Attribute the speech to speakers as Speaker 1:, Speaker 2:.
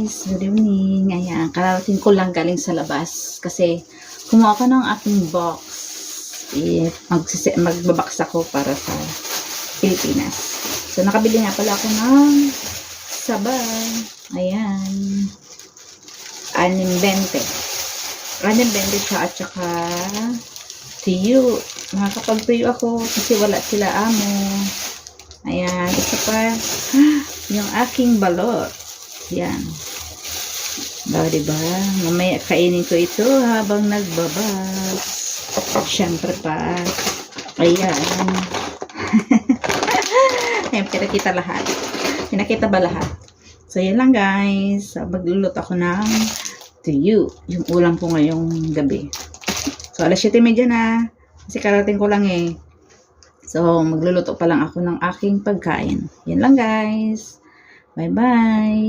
Speaker 1: guys, good evening. Ayan, kararating ko lang galing sa labas kasi kumuha ako ng aking box. Magbabaks ako para sa Pilipinas. So, nakabili nga pala ako ng sabay. Ayan. 6.20. 6.20 siya at saka tuyo. Makakapag-tuyo ako kasi wala sila amo. Ayan, isa pa yung aking balot. Yan. Diba? Mamaya kainin ko ito habang nagbabas. Siyempre pa. Ayan. Ayan, pinakita lahat. Pinakita ba lahat? So, yan lang guys. Magluluto ako ng tuyo. Yung ulam ko ngayong gabi. So, 7:30 na. Kasi karating ko lang eh. So, magluluto pa lang ako ng aking pagkain. Yan lang guys. Bye-bye.